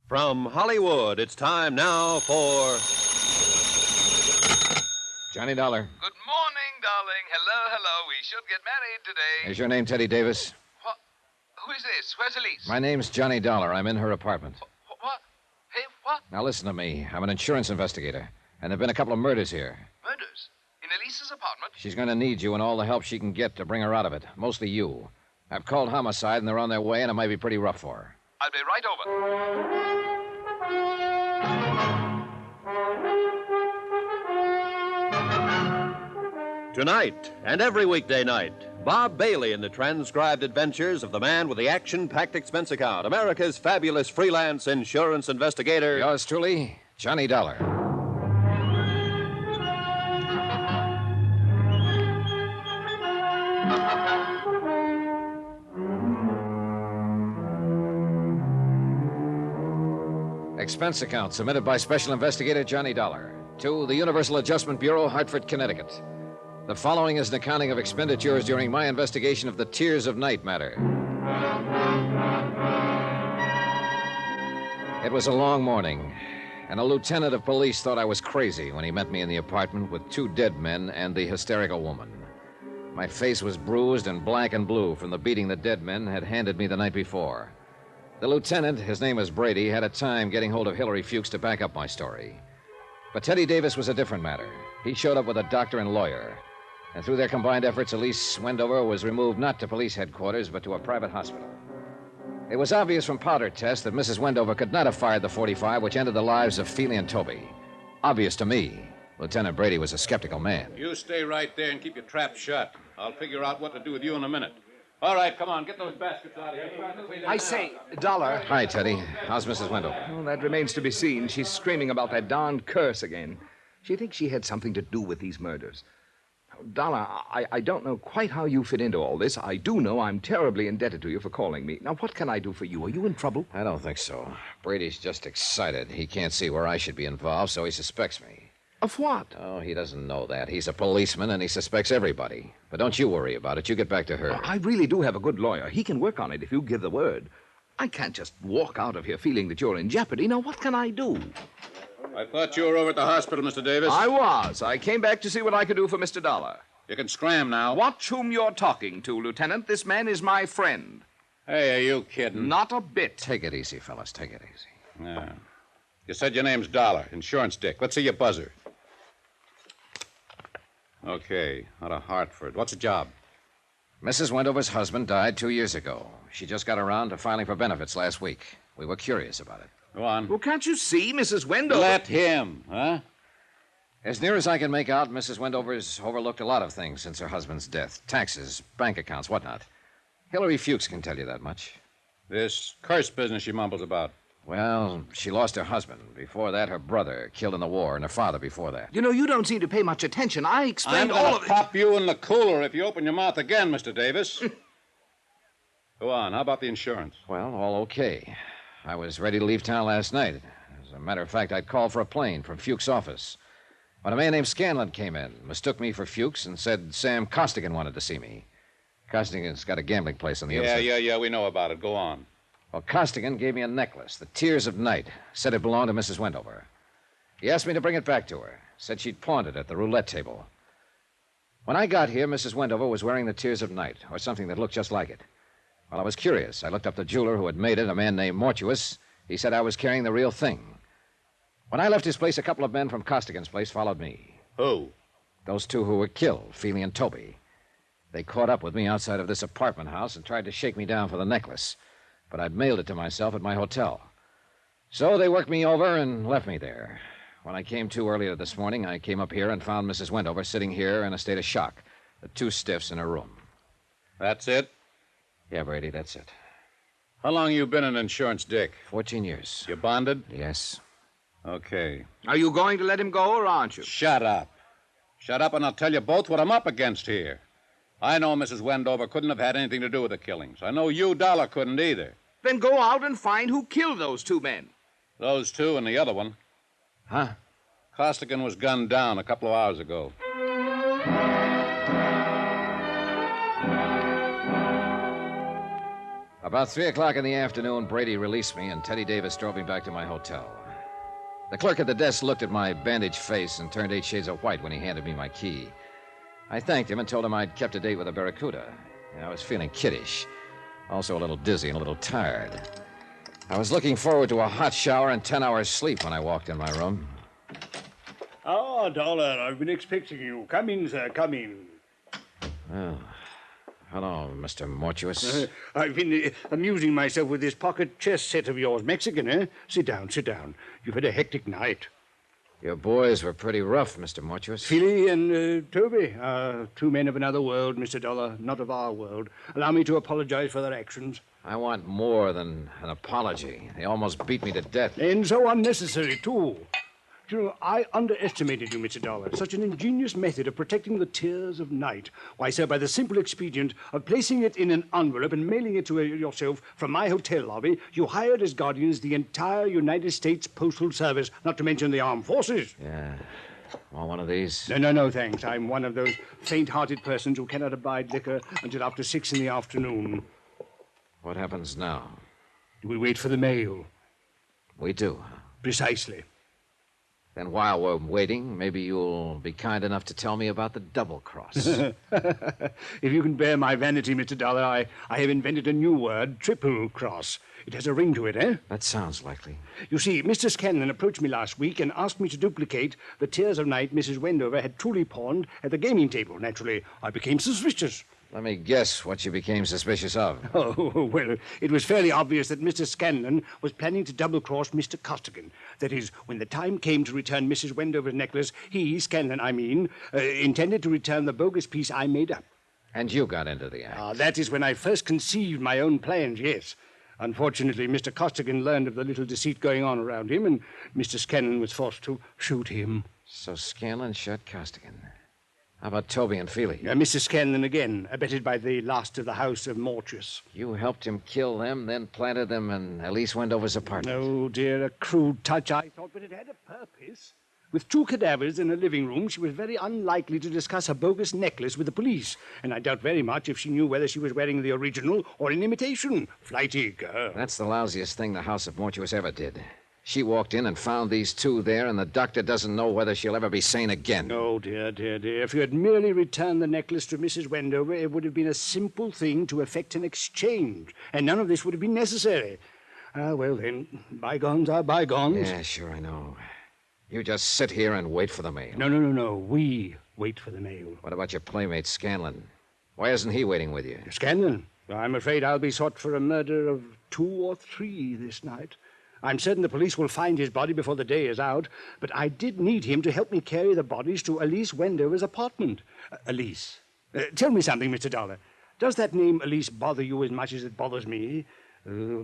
From Hollywood, it's time now for Johnny Dollar. Good morning, darling. Hello. We should get married today. Is your name Teddy Davis? What? Who is this? Where's Elise? My name's Johnny Dollar. I'm in her apartment. What? Hey, what? Now listen to me. I'm an insurance investigator, and there've been a couple of murders here. Murders? In Elise's apartment? She's going to need you and all the help she can get to bring her out of it. Mostly you. I've called homicide, and they're on their way, and it might be pretty rough for her. I'll be right over. Tonight and every weekday night, Bob Bailey in the transcribed adventures of the man with the action-packed expense account, America's fabulous freelance insurance investigator. Yours truly, Johnny Dollar. Expense account submitted by Special Investigator Johnny Dollar to the Universal Adjustment Bureau, Hartford, Connecticut. The following is an accounting of expenditures during my investigation of the Tears of Night matter. It was a long morning, and a lieutenant of police thought I was crazy when he met me in the apartment with two dead men and the hysterical woman. My face was bruised and black and blue from the beating the dead men had handed me the night before. The lieutenant, his name was Brady, had a time getting hold of Hillary Fuchs to back up my story. But Teddy Davis was a different matter. He showed up with a doctor and lawyer. And through their combined efforts, Elise Wendover was removed not to police headquarters, but to a private hospital. It was obvious from powder tests that Mrs. Wendover could not have fired the .45 which ended the lives of Feely and Toby. Obvious to me. Lieutenant Brady was a skeptical man. You stay right there and keep your trap shut. I'll figure out what to do with you in a minute. All right, come on, get those baskets out of here. I say, Dollar. Hi, Teddy. How's Mrs. Wendover? Well, that remains to be seen. She's screaming about that darned curse again. She thinks she had something to do with these murders. Dollar, I don't know quite how you fit into all this. I do know I'm terribly indebted to you for calling me. Now, what can I do for you? Are you in trouble? I don't think so. Brady's just excited. He can't see where I should be involved, so he suspects me. Of what? Oh, he doesn't know that. He's a policeman, and he suspects everybody. But don't you worry about it. You get back to her. I really do have a good lawyer. He can work on it if you give the word. I can't just walk out of here feeling that you're in jeopardy. Now, what can I do? I thought you were over at the hospital, Mr. Davis. I was. I came back to see what I could do for Mr. Dollar. You can scram now. Watch whom you're talking to, Lieutenant. This man is my friend. Hey, are you kidding? Not a bit. Take it easy, fellas. Take it easy. Yeah. You said your name's Dollar, insurance dick. Let's see your buzzer. Okay, out of Hartford. What's the job? Mrs. Wendover's husband died 2 years ago. She just got around to filing for benefits last week. We were curious about it. Go on. Well, can't you see, Mrs. Wendover? Let him, huh? As near as I can make out, Mrs. Wendover's overlooked a lot of things since her husband's death. Taxes, bank accounts, whatnot. Hillary Fuchs can tell you that much. This curse business she mumbles about. Well, she lost her husband. Before that, her brother, killed in the war, and her father before that. You know, you don't seem to pay much attention. I explained I'm all gonna of it. pop you in the cooler if you open your mouth again, Mr. Davis. Go on. How about the insurance? Well, all okay. I was ready to leave town last night. As a matter of fact, I'd called for a plane from Fuchs' office. When a man named Scanlon came in, mistook me for Fuchs, and said Sam Costigan wanted to see me. Costigan's got a gambling place on the other side. Yeah, we know about it. Go on. Well, Costigan gave me a necklace, the Tears of Night. Said it belonged to Mrs. Wendover. He asked me to bring it back to her. Said she'd pawned it at the roulette table. When I got here, Mrs. Wendover was wearing the Tears of Night, or something that looked just like it. Well, I was curious. I looked up the jeweler who had made it, a man named Mortuus. He said I was carrying the real thing. When I left his place, a couple of men from Costigan's place followed me. Who? Those two who were killed, Feely and Toby. They caught up with me outside of this apartment house and tried to shake me down for the necklace. But I'd mailed it to myself at my hotel. So they worked me over and left me there. When I came to earlier this morning, I came up here and found Mrs. Wendover sitting here in a state of shock. The two stiffs in her room. That's it? Yeah, Brady, that's it. How long you been an insurance dick? 14 years. You bonded? Yes. Okay. Are you going to let him go, or aren't you? Shut up. Shut up, and I'll tell you both what I'm up against here. I know Mrs. Wendover couldn't have had anything to do with the killings. I know you, Dollar, couldn't either. Then go out and find who killed those two men. Those two and the other one. Huh? Costigan was gunned down a couple of hours ago. About 3 o'clock in the afternoon, Brady released me, and Teddy Davis drove me back to my hotel. The clerk at the desk looked at my bandaged face and turned 8 shades of white when he handed me my key. I thanked him and told him I'd kept a date with a Barracuda. I was feeling kiddish, also a little dizzy and a little tired. I was looking forward to a hot shower and 10 hours sleep when I walked in my room. Ah, Dollar, I've been expecting you. Come in, sir, come in. Well, hello, Mr. Mortuus. I've been amusing myself with this pocket chess set of yours. Mexican, eh? Sit down, sit down. You've had a hectic night. Your boys were pretty rough, Mr. Mortuus. Philly and Toby are 2 men of another world, Mr. Dollar, not of our world. Allow me to apologize for their actions. I want more than an apology. They almost beat me to death. And so unnecessary, too. You know, I underestimated you, Mr. Dollar. Such an ingenious method of protecting the tears of night. Why, sir, by the simple expedient of placing it in an envelope and mailing it to yourself from my hotel lobby, you hired as guardians the entire United States Postal Service, not to mention the armed forces. Yeah. Want one of these? No, thanks. I'm one of those faint-hearted persons who cannot abide liquor until after 6 in the afternoon. What happens now? Do we wait for the mail? We do, huh? Precisely. Then while we're waiting, maybe you'll be kind enough to tell me about the double cross. If you can bear my vanity, Mr. Dollar, I have invented a new word, triple cross. It has a ring to it, eh? That sounds likely. You see, Mr. Scanlon approached me last week and asked me to duplicate the Tears of Night Mrs. Wendover had truly pawned at the gaming table. Naturally, I became suspicious. Let me guess what you became suspicious of. Oh, well, it was fairly obvious that Mr. Scanlon was planning to double-cross Mr. Costigan. That is, when the time came to return Mrs. Wendover's necklace, he, Scanlon, intended to return the bogus piece I made up. And you got into the act. That is when I first conceived my own plans, yes. Unfortunately, Mr. Costigan learned of the little deceit going on around him, and Mr. Scanlon was forced to shoot him. So Scanlon shot Costigan. How about Toby and Feely? Mr. Scanlon again, abetted by the last of the house of Mortuus. You helped him kill them, then planted them in Elise Wendover's apartment. Oh, dear, a crude touch, I thought, but it had a purpose. With 2 cadavers in a living room, she was very unlikely to discuss a bogus necklace with the police, and I doubt very much if she knew whether she was wearing the original or an imitation. Flighty girl. That's the lousiest thing the house of Mortuus ever did. She walked in and found these 2 there, and the doctor doesn't know whether she'll ever be sane again. Oh, dear. If you had merely returned the necklace to Mrs. Wendover, it would have been a simple thing to effect an exchange, and none of this would have been necessary. Well, then, bygones are bygones. Yeah, sure, I know. You just sit here and wait for the mail. No. We wait for the mail. What about your playmate, Scanlon? Why isn't he waiting with you? Scanlon? I'm afraid I'll be sought for a murder of 2 or 3 this night. I'm certain the police will find his body before the day is out, but I did need him to help me carry the bodies to Elise Wendover's apartment. Elise. Tell me something, Mr. Dollar. Does that name Elise bother you as much as it bothers me?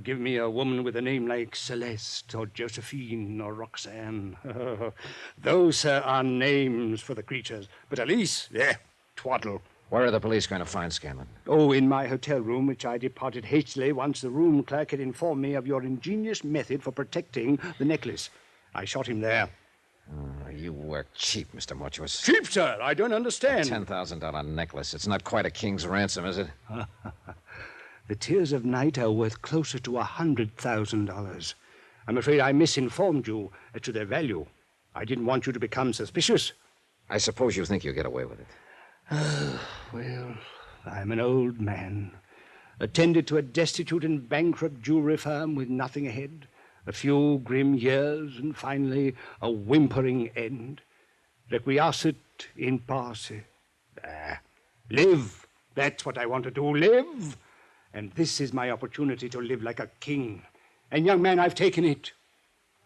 Give me a woman with a name like Celeste or Josephine or Roxanne. Those, sir, are names for the creatures. But Elise, twaddle. Where are the police going to find Scanlon? Oh, in my hotel room, which I departed hastily once the room clerk had informed me of your ingenious method for protecting the necklace. I shot him there. You work cheap, Mr. Mortuus. Cheap, sir? I don't understand. A $10,000 necklace. It's not quite a king's ransom, is it? The Tears of Night are worth closer to $100,000. I'm afraid I misinformed you as to their value. I didn't want you to become suspicious. I suppose you think you'll get away with it. Well, I'm an old man, attended to a destitute and bankrupt jewelry firm with nothing ahead, a few grim years, and finally a whimpering end. Requiescat in pace. Live. That's what I want to do, live. And this is my opportunity to live like a king. And, young man, I've taken it.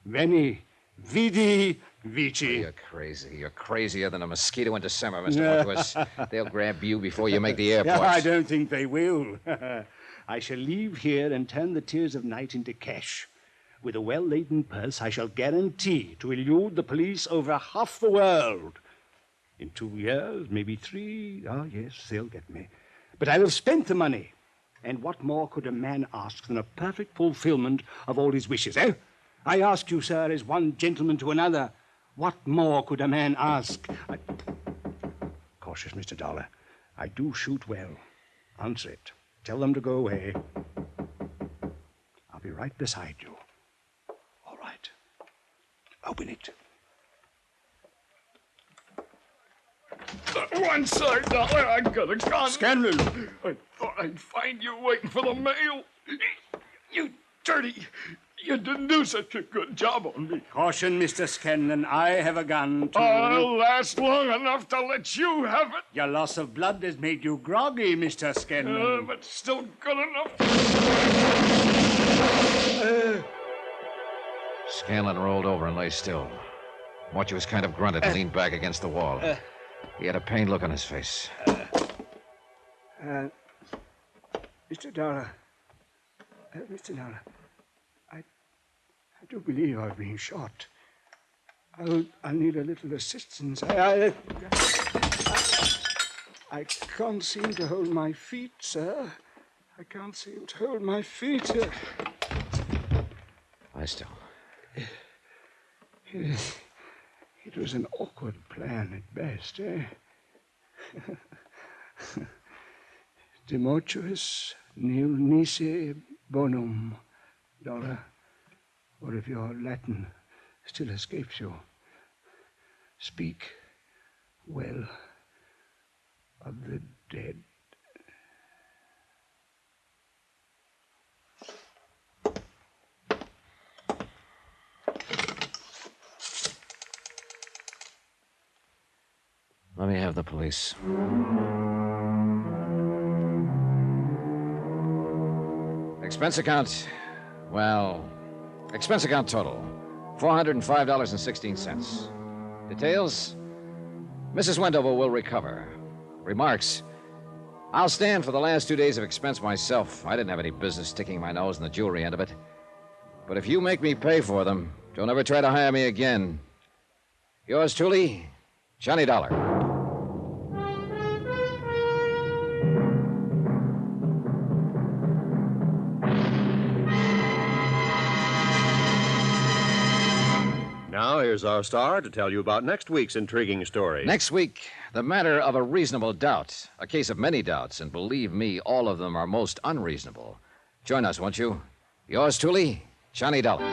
Veni, vidi, vici. You're crazy. You're crazier than a mosquito in December, Mr. Mortuus. They'll grab you before you make the airport. I don't think they will. I shall leave here and turn the Tears of Night into cash. With a well-laden purse, I shall guarantee to elude the police over half the world. In 2 years, maybe 3, yes, they'll get me. But I'll have spent the money. And what more could a man ask than a perfect fulfillment of all his wishes, eh? I ask you, sir, as one gentleman to another, what more could a man ask? Cautious, Mr. Dollar. I do shoot well. Answer it. Tell them to go away. right beside you. All right. Open it. One side, Dollar. I got a gun. Scanlon! I thought I'd find you waiting for the mail. You dirty. You didn't do such a good job on me. Caution, Mr. Scanlon. I have a gun, too. I'll last long enough to let you have it. Your loss of blood has made you groggy, Mr. Scanlon. But still good enough. Scanlon rolled over and lay still. Mortuus kind of grunted and leaned back against the wall. He had a pained look on his face. Mr. Dollar. Mr. Dollar. I do believe I've been shot. I'll need a little assistance. I can't seem to hold my feet, sir. I can't seem to hold my feet. Lie still. It was an awkward plan at best, eh? De mortuis nil nisi bonum, Dollar. Or if your Latin still escapes you, speak well of the dead. Let me have the police. Expense account. Well, expense account total. $405.16. Details? Mrs. Wendover will recover. Remarks? I'll stand for the last 2 days of expense myself. I didn't have any business sticking my nose in the jewelry end of it. But if you make me pay for them, don't ever try to hire me again. Yours truly, Johnny Dollar. Now, here's our star to tell you about next week's intriguing story. Next week, the matter of a reasonable doubt. A case of many doubts, and believe me, all of them are most unreasonable. Join us, won't you? Yours truly, Johnny Dollar.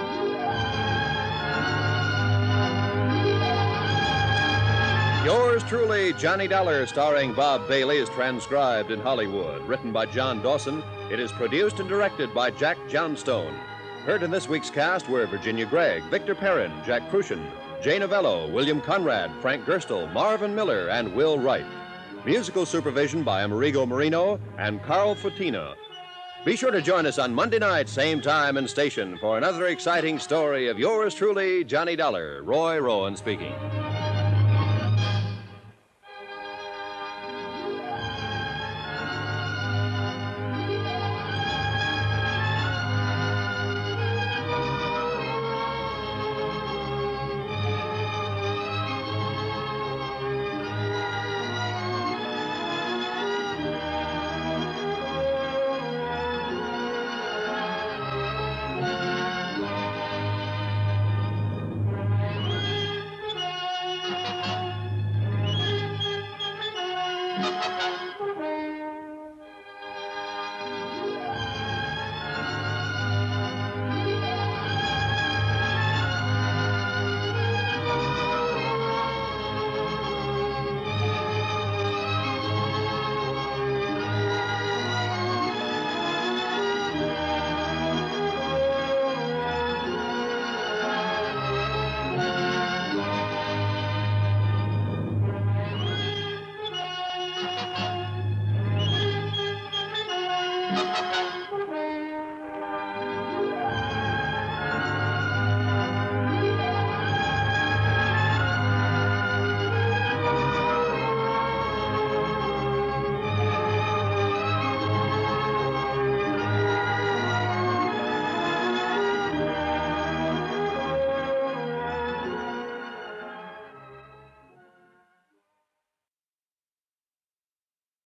Yours truly, Johnny Dollar, starring Bob Bailey, is transcribed in Hollywood. Written by John Dawson, it is produced and directed by Jack Johnstone. Heard in this week's cast were Virginia Gregg, Victor Perrin, Jack Crucian, Jay Novello, William Conrad, Frank Gerstle, Marvin Miller, and Will Wright. Musical supervision by Amerigo Marino and Carl Futina. Be sure to join us on Monday night, same time and station, for another exciting story of yours truly, Johnny Dollar. Roy Rowan speaking.